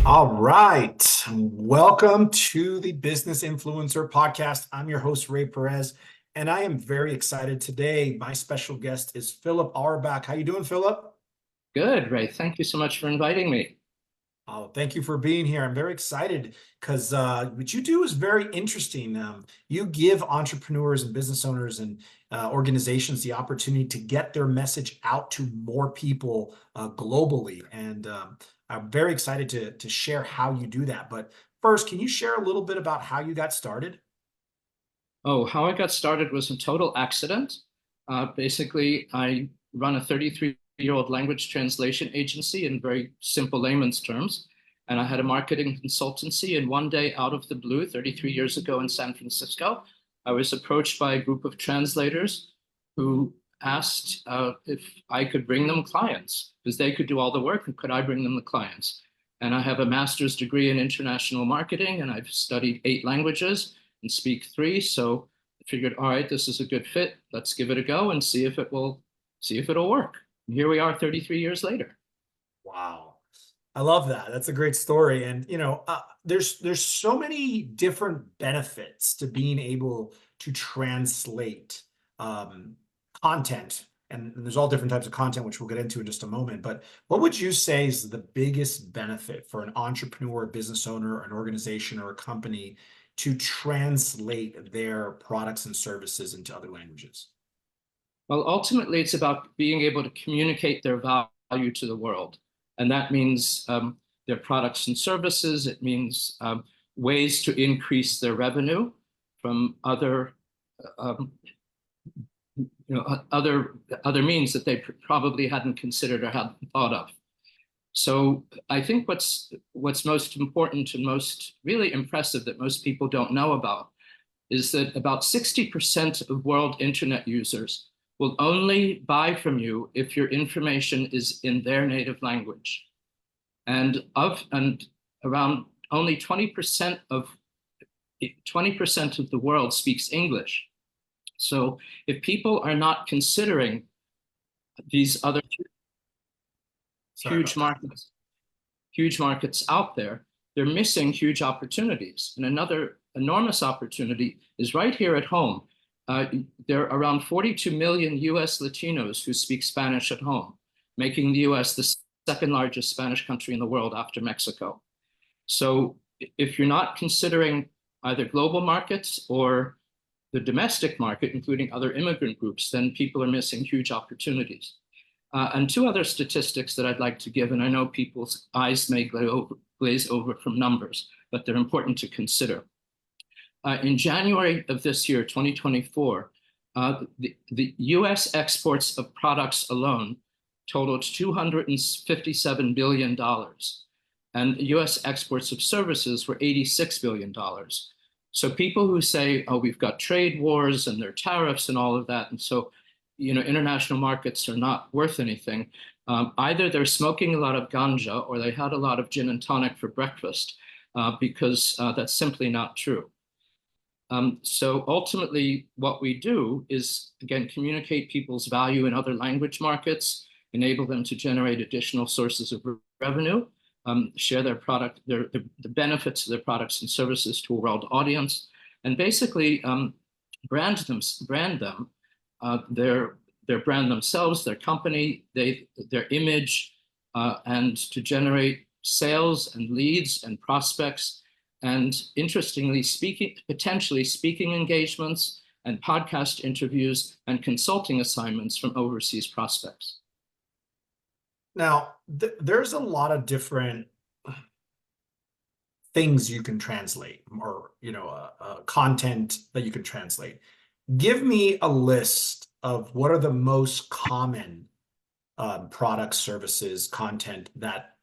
All right. Welcome to the Business Influencer Podcast. I'm your host, Ray Perez, and I am very excited today. My special guest is Philip Auerbach. How you doing, Philip? Good, Ray. Thank you so much for inviting me. Oh, thank you for being here. I'm very excited because what you do is very interesting. You give entrepreneurs and business owners and organizations the opportunity to get their message out to more people globally. And I'm very excited to share how you do that. But first, can you share a little bit about how you got started? Oh, how I got started was a total accident. Basically, I run a 33-year-old language translation agency in very simple layman's terms. And I had a marketing consultancy. And one day, out of the blue, 33 years ago in San Francisco, I was approached by a group of translators who asked if I could bring them clients because they could do all the work and could I bring them the clients. And I have a master's degree in international marketing and I've studied 8 languages and speak 3. So I figured, all right, this is a good fit. Let's give it a go and see if it'll work. And here we are 33 years later. Wow. I love that. That's a great story. And, there's so many different benefits to being able to translate content. And there's all different types of content, which we'll get into in just a moment. But what would you say is the biggest benefit for an entrepreneur, a business owner, an organization, or a company to translate their products and services into other languages? Well, ultimately, it's about being able to communicate their value to the world. And that means their products and services. It means ways to increase their revenue from other other means that they probably hadn't considered or hadn't thought of. So I think what's most important and most really impressive that most people don't know about is that about 60% of world internet users will only buy from you if your information is in their native language. And around only 20% of the world speaks English. So if people are not considering these other huge markets out there, they're missing huge opportunities. And another enormous opportunity is right here at home. There are around 42 million US Latinos who speak Spanish at home, making the US the second largest Spanish country in the world after Mexico. So if you're not considering either global markets or the domestic market, including other immigrant groups, then people are missing huge opportunities. And 2 other statistics that I'd like to give, and I know people's eyes may glaze over from numbers, but they're important to consider. In January of this year, 2024, the US exports of products alone totaled $257 billion. And US exports of services were $86 billion. So people who say, oh, we've got trade wars and there are tariffs and all of that, and so international markets are not worth anything, either they're smoking a lot of ganja or they had a lot of gin and tonic for breakfast, because that's simply not true. So ultimately, what we do is, again, communicate people's value in other language markets, enable them to generate additional sources of revenue, share their product, the benefits of their products and services to a world audience, and basically brand them, their brand themselves, their company, their image, and to generate sales and leads and prospects. And interestingly, potentially speaking engagements and podcast interviews and consulting assignments from overseas prospects. Now, there's a lot of different things you can translate or, content that you can translate. Give me a list of what are the most common products, services, content that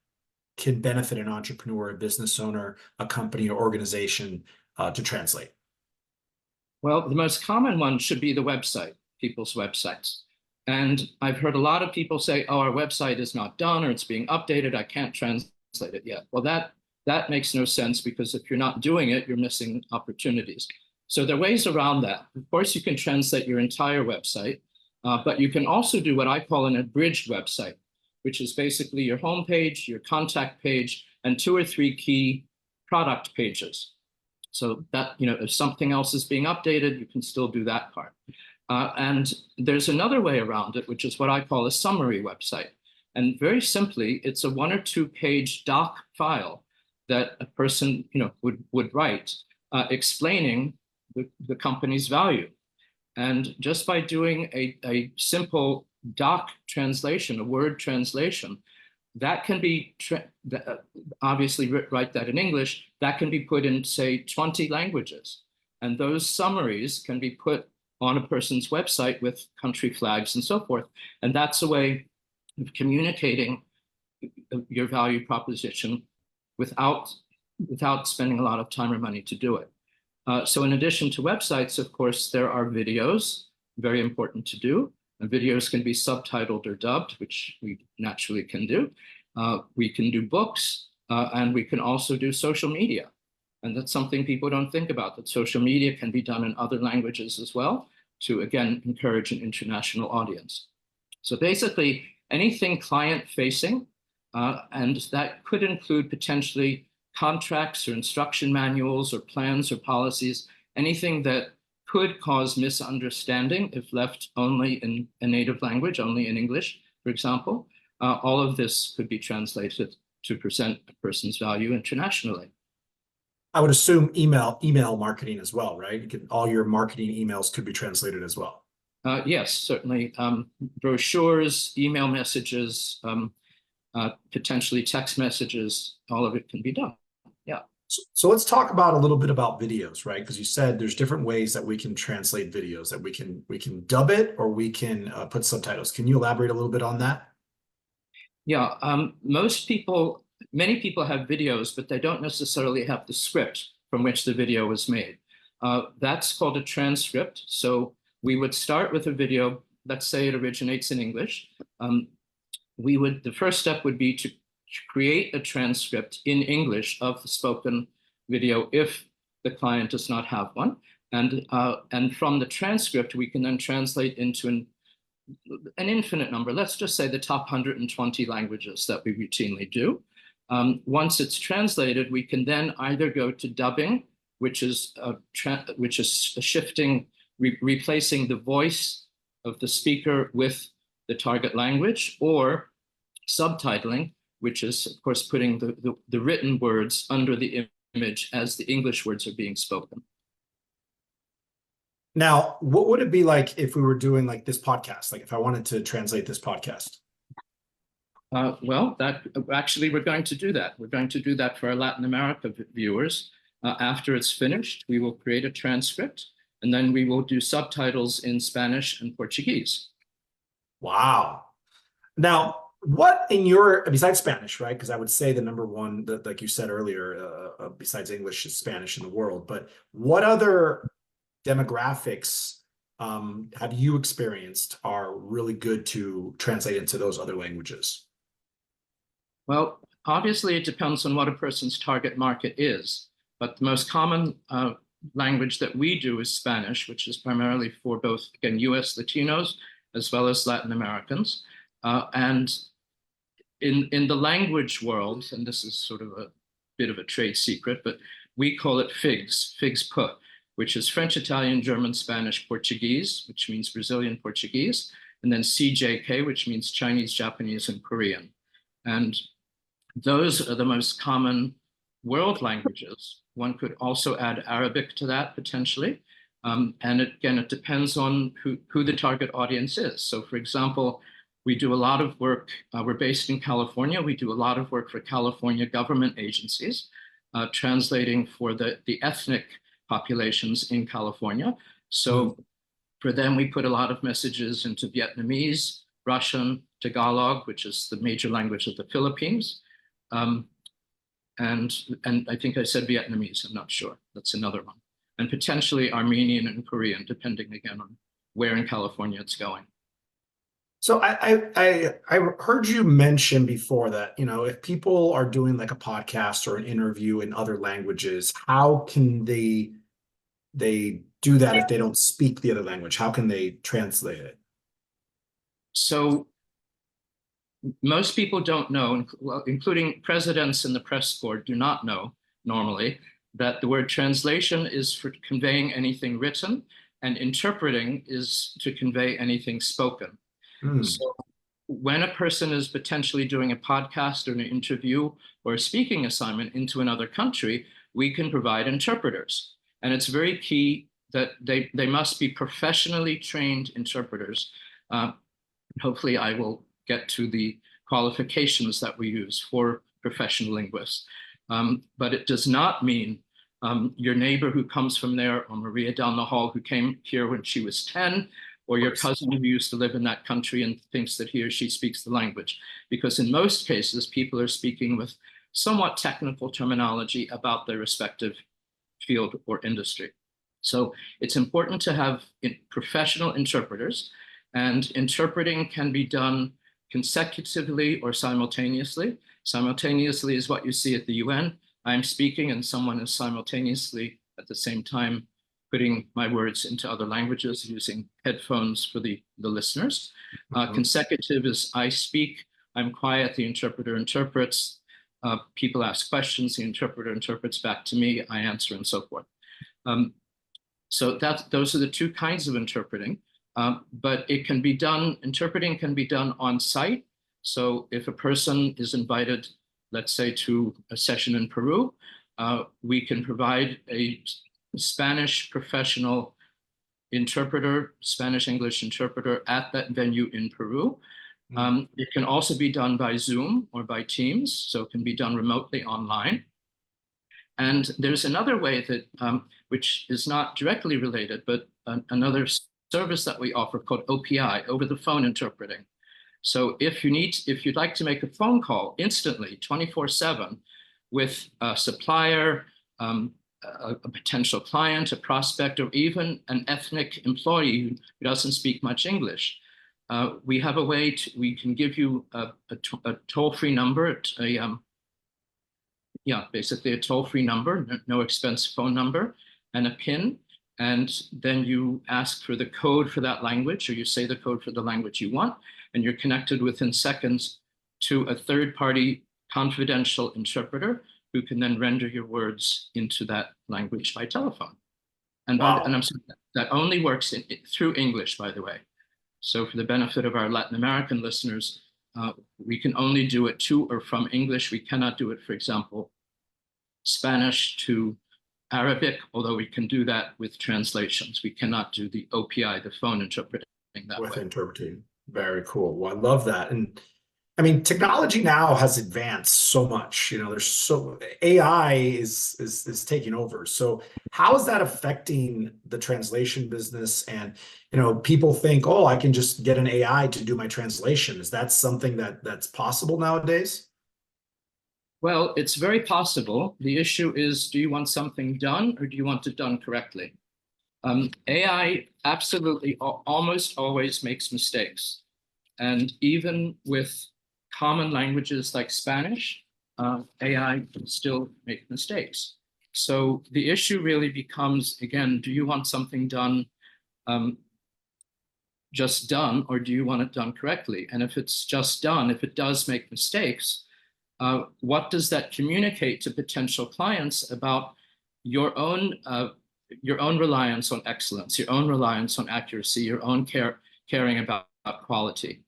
can benefit an entrepreneur, a business owner, a company or organization to translate. Well, the most common one should be the website, people's websites. And I've heard a lot of people say, oh, our website is not done or it's being updated. I can't translate it yet. Well, that makes no sense because if you're not doing it, you're missing opportunities. So there are ways around that. Of course, you can translate your entire website, but you can also do what I call an abridged website, which is basically your homepage, your contact page, and 2 or 3 key product pages. So that, if something else is being updated, you can still do that part. And there's another way around it, which is what I call a summary website. And very simply, it's a 1 or 2 page doc file that a person, would write, explaining the company's value. And just by doing a simple doc translation, a word translation, that can be, obviously write that in English, that can be put in, say, 20 languages. And those summaries can be put on a person's website with country flags and so forth. And that's a way of communicating your value proposition without spending a lot of time or money to do it. So in addition to websites, of course, there are videos, very important to do. And videos can be subtitled or dubbed, which we naturally can do. We can do books, and we can also do social media. And that's something people don't think about, that social media can be done in other languages as well to, again, encourage an international audience. So basically, anything client-facing, and that could include potentially contracts or instruction manuals or plans or policies, anything that could cause misunderstanding if left only in a native language, only in English, for example. All of this could be translated to present a person's value internationally. I would assume email marketing as well, right? All your marketing emails could be translated as well. Yes, certainly. Brochures, email messages, potentially text messages, all of it can be done. Yeah. So let's talk about a little bit about videos, right? Because you said there's different ways that we can translate videos, that we can dub it or we can put subtitles. Can you elaborate a little bit on that? Yeah, many people have videos, but they don't necessarily have the script from which the video was made. That's called a transcript. So we would start with a video, let's say it originates in English. The first step would be to create a transcript in English of the spoken video if the client does not have one. And from the transcript, we can then translate into an infinite number. Let's just say the top 120 languages that we routinely do. Once it's translated, we can then either go to dubbing, which is replacing the voice of the speaker with the target language, or subtitling, which is, of course, putting the written words under the image as the English words are being spoken. Now, what would it be like if we were doing like this podcast? Like if I wanted to translate this podcast? Well, we're going to do that. We're going to do that for our Latin America viewers. After it's finished, we will create a transcript, and then we will do subtitles in Spanish and Portuguese. Wow. Now, what besides Spanish, right? Because I would say the number one, like you said earlier, besides English is Spanish in the world, but what other demographics have you experienced are really good to translate into those other languages? Well, obviously it depends on what a person's target market is, but the most common language that we do is Spanish, which is primarily for both, again, US Latinos as well as Latin Americans. And in the language world, and this is sort of a bit of a trade secret, but we call it FIGS put, which is French, Italian, German, Spanish, Portuguese, which means Brazilian Portuguese, and then CJK, which means Chinese, Japanese, and Korean. And those are the most common world languages. One could also add Arabic to that potentially. And again, it depends on who the target audience is. So for example, we do a lot of work, we're based in California. We do a lot of work for California government agencies, translating for the ethnic populations in California. So for them, we put a lot of messages into Vietnamese, Russian, Tagalog, which is the major language of the Philippines. And I think I said Vietnamese, I'm not sure. That's another one. And potentially Armenian and Korean, depending again on where in California it's going. So I heard you mention before that, if people are doing like a podcast or an interview in other languages, how can they do that if they don't speak the other language? How can they translate it? So most people don't know, well, including presidents and the press corps do not know normally that the word translation is for conveying anything written and interpreting is to convey anything spoken. Mm. So when a person is potentially doing a podcast or an interview or a speaking assignment into another country, we can provide interpreters. And it's very key that they must be professionally trained interpreters. Hopefully I will get to the qualifications that we use for professional linguists. But it does not mean your neighbor who comes from there, or Maria down the hall who came here when she was 10, or your cousin who used to live in that country and thinks that he or she speaks the language. Because in most cases, people are speaking with somewhat technical terminology about their respective field or industry. So it's important to have professional interpreters, and interpreting can be done consecutively or simultaneously. Simultaneously is what you see at the UN. I'm speaking and someone is simultaneously at the same time putting my words into other languages using headphones for the listeners. Consecutive is I speak, I'm quiet, the interpreter interprets. People ask questions, the interpreter interprets back to me, I answer, and so forth. So those are the two kinds of interpreting. But it can be done, interpreting can be done on site. So if a person is invited, let's say, to a session in Peru, we can provide a Spanish professional interpreter, Spanish-English interpreter at that venue in Peru. It can also be done by Zoom or by Teams, so it can be done remotely online. And there's another way that, which is not directly related, but another service that we offer called OPI, over the phone interpreting. So if you'd like to make a phone call instantly, 24/7, with a supplier, a potential client, a prospect, or even an ethnic employee who doesn't speak much English, we have a way we can give you a toll-free number, basically a toll-free number, no expense phone number, and a PIN. And then you ask for the code for that language, or you say the code for the language you want, and you're connected within seconds to a third-party confidential interpreter who can then render your words into that language by telephone. And, and I'm sorry, that only works through English, by the way. So for the benefit of our Latin American listeners, we can only do it to or from English. We cannot do it, for example, Spanish to Arabic, although we can do that with translations. We cannot do the OPI, the phone interpreting that way. With interpreting. Very cool. Well, I love that. And I mean, technology now has advanced so much. You know, AI is taking over. So how is that affecting the translation business? And, you know, people think, oh, I can just get an AI to do my translation. Is that something that's possible nowadays? Well, it's very possible. The issue is, do you want something done or do you want it done correctly? AI absolutely almost always makes mistakes. And even with common languages like Spanish, AI can still make mistakes. So the issue really becomes, again, do you want something done, just done, or do you want it done correctly? And if it's just done, if it does make mistakes, what does that communicate to potential clients about your own reliance on excellence, your own reliance on accuracy, your own caring about quality?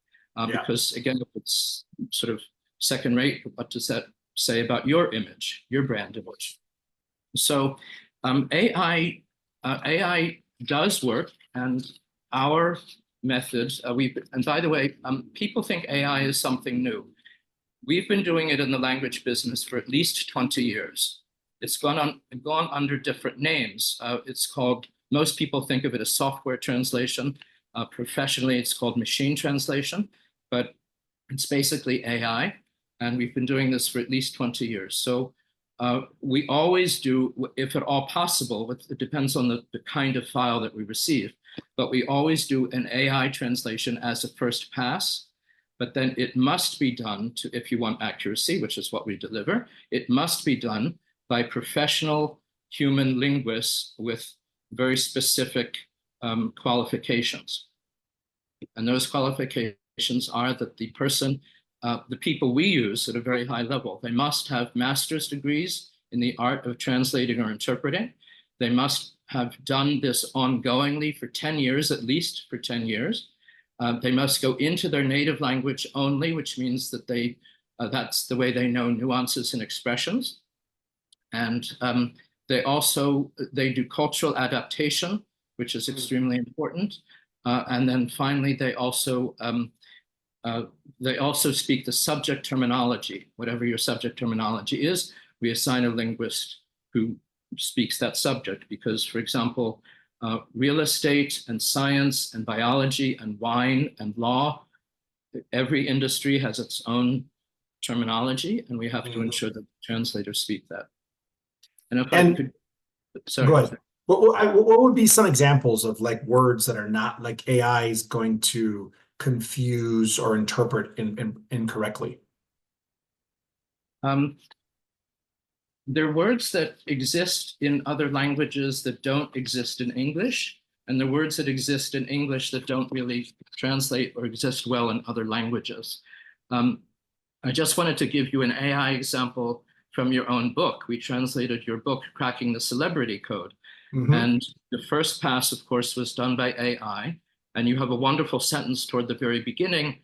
Because again, if it's sort of second rate, what does that say about your image, your brand image? So AI does work, and our methods, and by the way, people think AI is something new. We've been doing it in the language business for at least 20 years. It's gone under different names. It's called, most people think of it as software translation. Professionally, it's called machine translation, but it's basically AI. And we've been doing this for at least 20 years. So we always do, if at all possible, it depends on the kind of file that we receive, but we always do an AI translation as a first pass. But then it must be done if you want accuracy, which is what we deliver, it must be done by professional human linguists with very specific qualifications. And those qualifications are that the person the people we use at a very high level. They must have master's degrees in the art of translating or interpreting. They must have done this ongoingly for 10 years, at least for 10 years. They must go into their native language only, which means that that's the way they know nuances and expressions. And they do cultural adaptation, which is extremely important. And then finally, they also speak the subject terminology. Whatever your subject terminology is, we assign a linguist who speaks that subject because, for example, real estate and science and biology and wine and law, every industry has its own terminology, and we have to ensure that translators speak that. And if I could, sorry. Go ahead. What would be some examples of like words that are not like AI is going to confuse or interpret incorrectly? There are words that exist in other languages that don't exist in English, and the words that exist in English that don't really translate or exist well in other languages. I just wanted to give you an AI example from your own book. We translated your book, Cracking the Celebrity Code. And the first pass, of course, was done by AI. And you have a wonderful sentence toward the very beginning.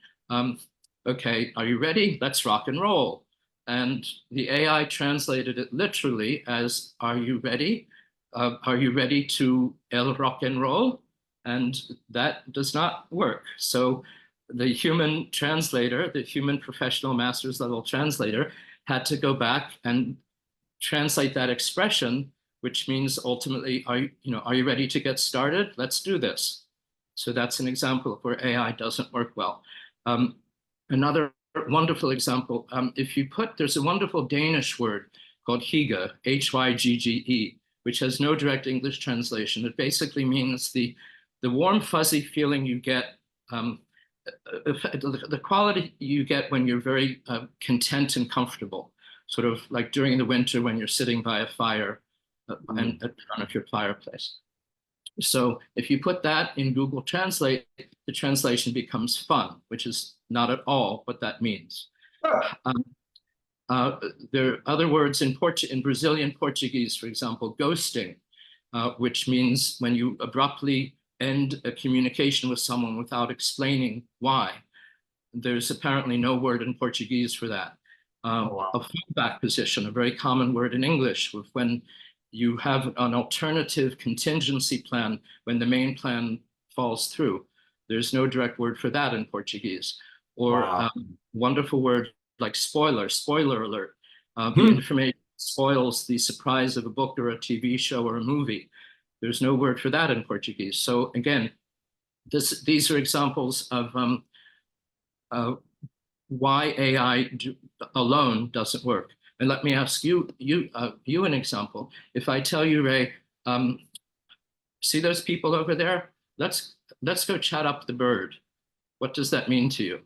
Okay, are you ready? Let's rock and roll. And the AI translated it literally as, are you ready? Are you ready to el rock and roll? And that does not work. So the human translator, the human professional master's level translator, had to go back and translate that expression, which means ultimately, are you ready to get started? Let's do this. So that's an example of where AI doesn't work well. Another wonderful example, there's a wonderful Danish word called hygge, H-Y-G-G-E, which has no direct English translation. It basically means the warm, fuzzy feeling you get, the quality you get when you're very content and comfortable, sort of like during the winter when you're sitting by a fire and in front of your fireplace. So if you put that in Google Translate, the translation becomes fun, which is not at all what that means. There are other words in Brazilian Portuguese, for example, ghosting, which means when you abruptly end a communication with someone without explaining why. There's apparently no word in Portuguese for that. A fallback position, a very common word in English, when you have an alternative contingency plan when the main plan falls through. There's no direct word for that in Portuguese. Or wonderful word like spoiler alert. The information spoils the surprise of a book or a TV show or a movie. There's no word for that in Portuguese. So again, these are examples of why AI alone doesn't work. And let me ask you an example. If I tell you, Ray, see those people over there? Let's go chat up the bird. What does that mean to you?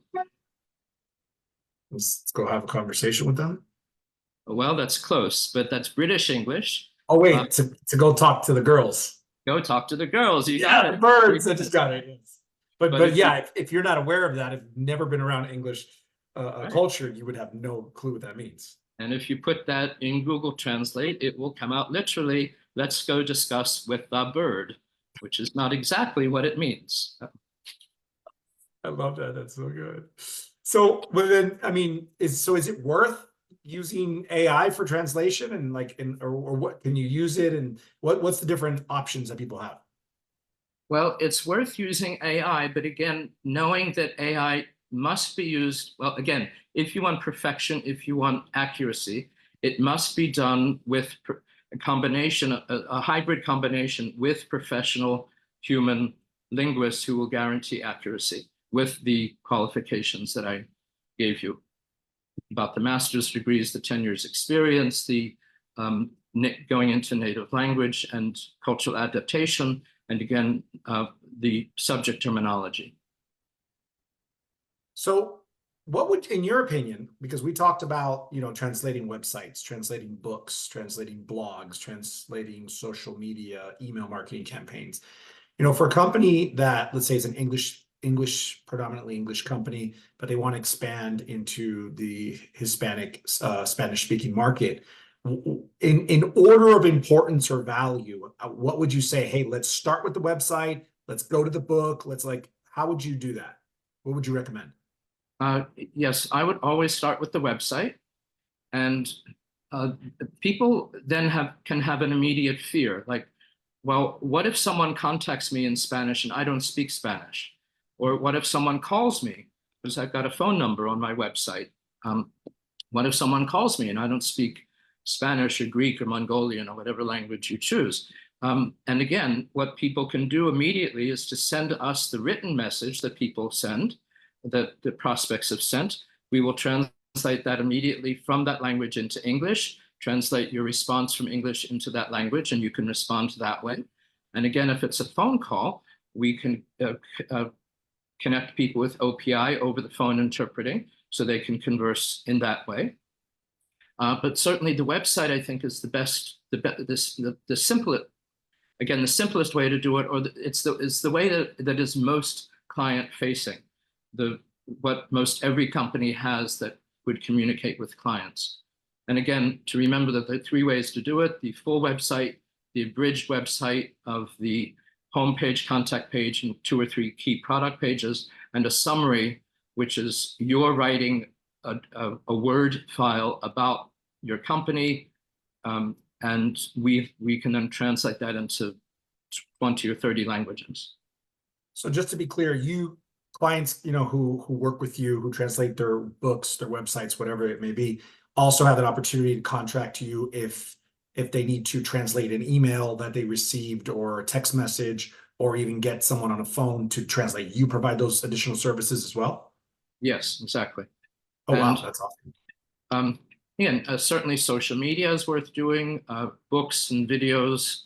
Let's go have a conversation with them. Well, that's close, but that's British English. Oh wait, to go talk to the girls. Go talk to the girls. You got it. Birds. I just got it. Yes. But yeah, if you're not aware of that, if you've never been around English culture, you would have no clue what that means. And if you put that in Google Translate, it will come out literally, let's go discuss with the bird, which is not exactly what it means. I love that. That's so good. So, well, then, I mean, is it worth using AI for translation and or what can you use it and what's the different options that people have? Well, it's worth using AI, but again, knowing that AI must be used, well, again, if you want perfection, if you want accuracy, it must be done with a combination, a hybrid combination with professional human linguists who will guarantee accuracy with the qualifications that I gave you about the master's degrees, the 10 years experience, the going into native language and cultural adaptation, and again, the subject terminology. So what would, in your opinion, because we talked about, translating websites, translating books, translating blogs, translating social media, email marketing campaigns, for a company that, let's say, is an English English, predominantly English company, but they want to expand into the Hispanic, Spanish speaking market. In order of importance or value, what would you say? Hey, let's start with the website. Let's go to the book. Let's like, how would you do that? What would you recommend? Yes, I would always start with the website, and uh, people then can have an immediate fear, like, well, what if someone contacts me in Spanish and I don't speak Spanish? Or what if someone calls me because I've got a phone number on my website? What if someone calls me and I don't speak Spanish or Greek or Mongolian or whatever language you choose? And again, what people can do immediately is to send us the written message that people send, that the prospects have sent. We will translate that immediately from that language into English, translate your response from English into that language, and you can respond that way. And again, if it's a phone call, we can connect people with OPI, over the phone interpreting, so they can converse in that way. But certainly the website, I think, is the best, the simplest, again, the simplest way to do it, or it's the way that is most client facing, what most every company has that would communicate with clients. And again, to remember that there are three ways to do it: the full website, the abridged website of the homepage, contact page, and 2 or 3 key product pages, and a summary, which is you're writing a Word file about your company, and we can then translate that into 20 or 30 languages. So just to be clear, you clients, who work with you, who translate their books, their websites, whatever it may be, also have an opportunity to contract you if they need to translate an email that they received or a text message, or even get someone on a phone to translate. You provide those additional services as well? Yes, exactly. Oh, and, wow, that's awesome. Again, certainly social media is worth doing. Books and videos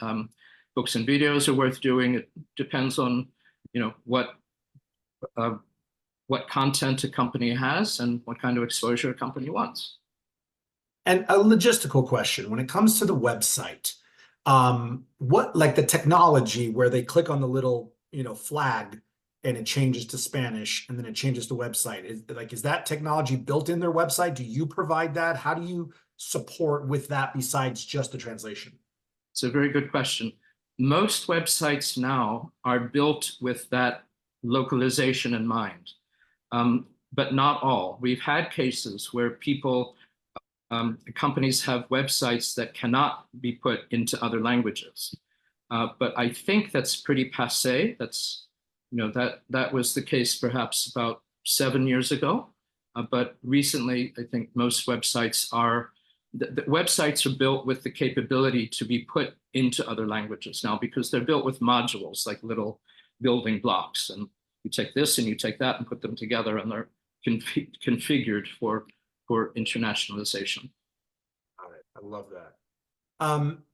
are worth doing. It depends on, what content a company has and what kind of exposure a company wants. And a logistical question, when it comes to the website, what, like the technology where they click on the little, flag and it changes to Spanish and then it changes the website, is that technology built in their website? Do you provide that? How do you support with that besides just the translation? It's a very good question. Most websites now are built with that localization in mind, but not all. We've had cases where companies have websites that cannot be put into other languages. But I think that's pretty passé. That was the case perhaps about 7 years ago. But recently, I think most websites the websites are built with the capability to be put into other languages now, because they're built with modules, like little building blocks. And you take this and you take that and put them together, and they're configured for internationalization. Got it. I love that.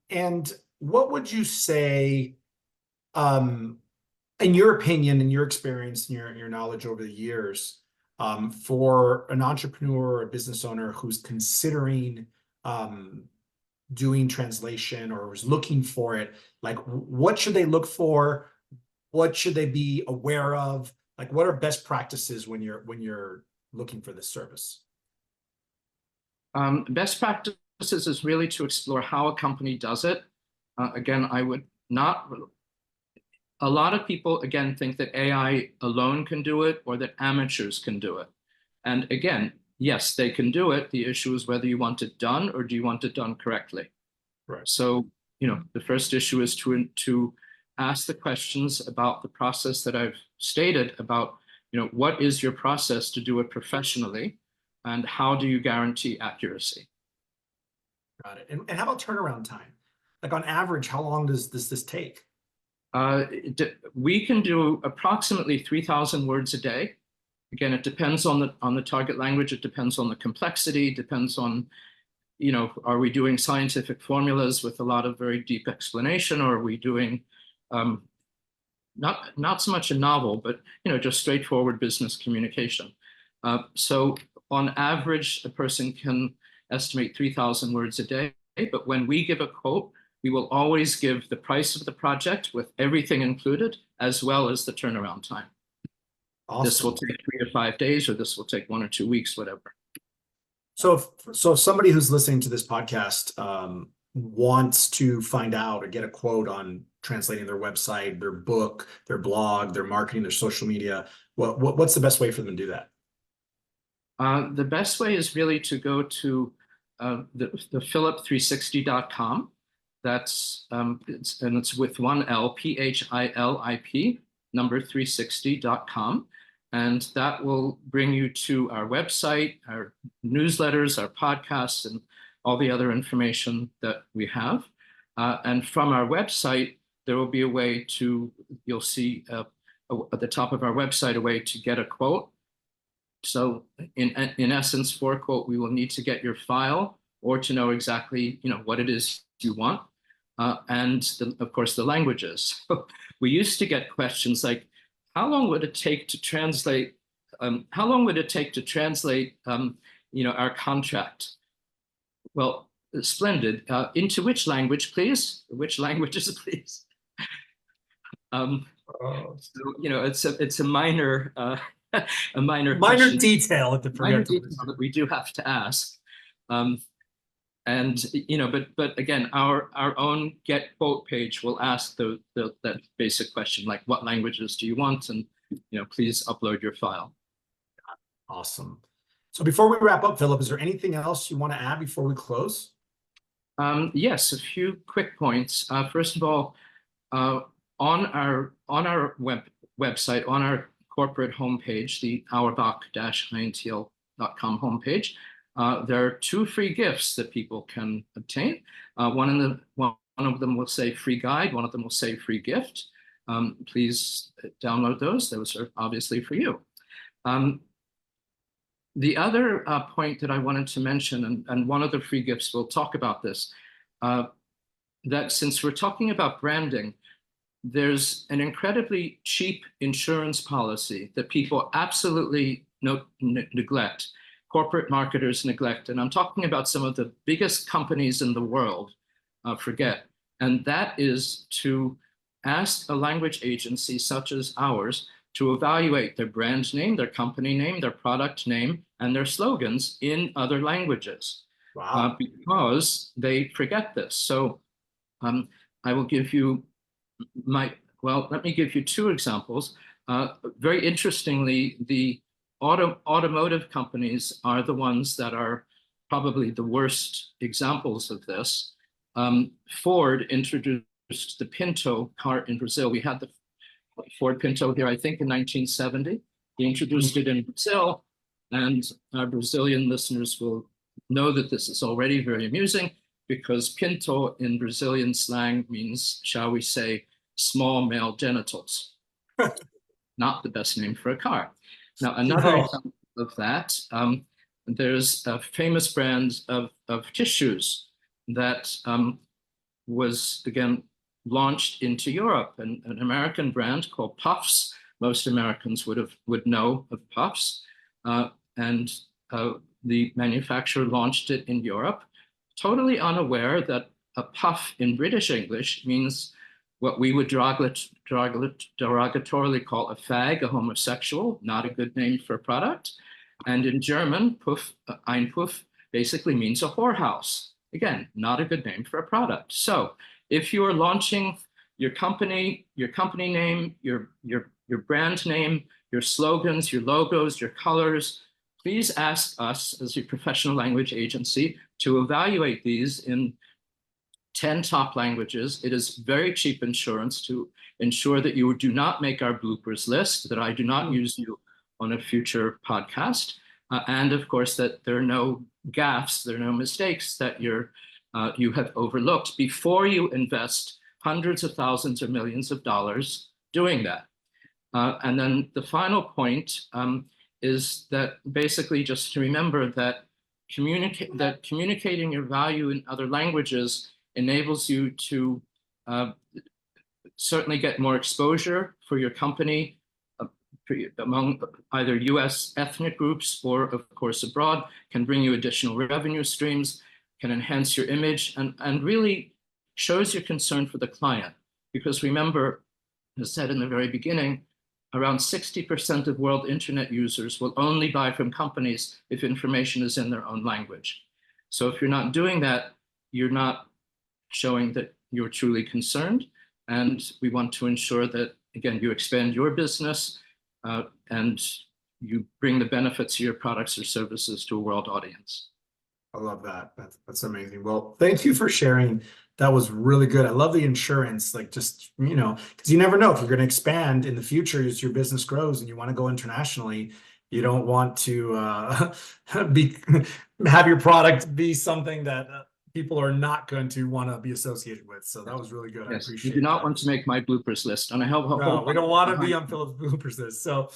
And what would you say, in your opinion, in your experience, and your knowledge over the years, for an entrepreneur or a business owner who's considering doing translation or was looking for it, like what should they look for? What should they be aware of? Like, what are best practices when you're looking for this service? Best practices is really to explore how a company does it. Again, I would not. A lot of people, again, think that AI alone can do it, or that amateurs can do it. And again, yes, they can do it. The issue is whether you want it done, or do you want it done correctly? Right. So, the first issue is to ask the questions about the process that I've stated about, what is your process to do it professionally, and how do you guarantee accuracy? Got it. And how about turnaround time? Like on average, how long does this take? We can do approximately 3,000 words a day. Again, it depends on the target language. It depends on the complexity. Depends on, are we doing scientific formulas with a lot of very deep explanation, or are we doing not so much a novel, but just straightforward business communication. So on average, a person can estimate 3,000 words a day. But when we give a quote, we will always give the price of the project with everything included, as well as the turnaround time. This will Awesome. take 3 to 5 days, or this will take 1 or 2 weeks, whatever. So somebody who's listening to this podcast wants to find out or get a quote on translating their website, their book, their blog, their marketing, their social media. What's the best way for them to do that? The best way is really to go to the philip360.com. That's it's with one L, PHILIP, number 360.com. And that will bring you to our website, our newsletters, our podcasts, and all the other information that we have. And from our website, there will be a way to, you'll see at the top of our website, a way to get a quote. So in essence, for a quote, we will need to get your file or to know exactly, what it is you want. And of course, the languages. We used to get questions like, how long would it take to translate? How long would it take to translate, our contract? Well, splendid. Into which language, please? Which languages, please? So, it's a minor, a minor question, detail at the minor detail that we do have to ask. And but again, our own get quote page will ask that basic question, like what languages do you want, and please upload your file. Awesome. So before we wrap up, Philip, is there anything else you want to add before we close? Yes, a few quick points. First of all, on our website, on our corporate homepage, the Auerbach-intl.com homepage, there are 2 free gifts that people can obtain. One of them will say free guide, one of them will say free gift. Please download those. Those are obviously for you. The other point that I wanted to mention, and one of the free gifts will talk about this, that since we're talking about branding, there's an incredibly cheap insurance policy that people absolutely neglect. Corporate marketers neglect, and I'm talking about some of the biggest companies in the world forget, and that is to ask a language agency such as ours to evaluate their brand name, their company name, their product name, and their slogans in other languages. Wow. Because they forget this. So I will give you let me give you 2 examples. Very interestingly, the automotive companies are the ones that are probably the worst examples of this. Ford introduced the Pinto car in Brazil. We had the Ford Pinto here, I think, in 1970. He introduced it in Brazil, and our Brazilian listeners will know that this is already very amusing, because Pinto in Brazilian slang means, shall we say, small male genitals. Not the best name for a car. Now, another example of that, there's a famous brand of tissues that was, again, launched into Europe, an American brand called Puffs. Most Americans would know of Puffs. And the manufacturer launched it in Europe, totally unaware that a puff in British English means what we would derogatorily call a fag, a homosexual, not a good name for a product. And in German, Puff, ein Puff, basically means a whorehouse. Again, not a good name for a product. So if you are launching your company name, your brand name, your slogans, your logos, your colors, please ask us as your professional language agency to evaluate these in 10 top languages. It is very cheap insurance to ensure that you do not make our bloopers list, that I do not use you on a future podcast. And of course, that there are no gaffes, there are no mistakes that you have overlooked before you invest hundreds of thousands or millions of dollars doing that. And then the final point is that basically just to remember that communicating your value in other languages enables you to certainly get more exposure for your company among either US ethnic groups or, of course, abroad, can bring you additional revenue streams, can enhance your image, and really shows your concern for the client. Because remember, as said in the very beginning, around 60% of world internet users will only buy from companies if information is in their own language. So if you're not doing that, you're not showing that you're truly concerned. And we want to ensure that, again, you expand your business and you bring the benefits of your products or services to a world audience. I love that. That's amazing. Well, thank you for sharing. That was really good. I love the insurance, like just, because you never know if you're going to expand in the future as your business grows and you want to go internationally. You don't want to have your product be something that people are not going to want to be associated with. So that was really good. I Yes, you appreciate do not that. want to make my bloopers list, and I hope No, we don't want to be on behind. Philip's bloopers list. So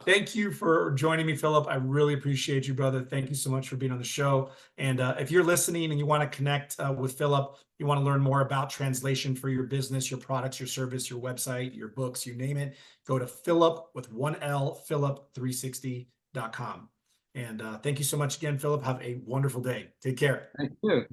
thank you for joining me, Philip. I really appreciate you, brother. Thank you so much for being on the show. And if you're listening and you want to connect with Philip, you want to learn more about translation for your business, your products, your service, your website, your books, you name it, go to Philip with one L, Philip360.com. And thank you so much again, Philip. Have a wonderful day. Take care. Thank you.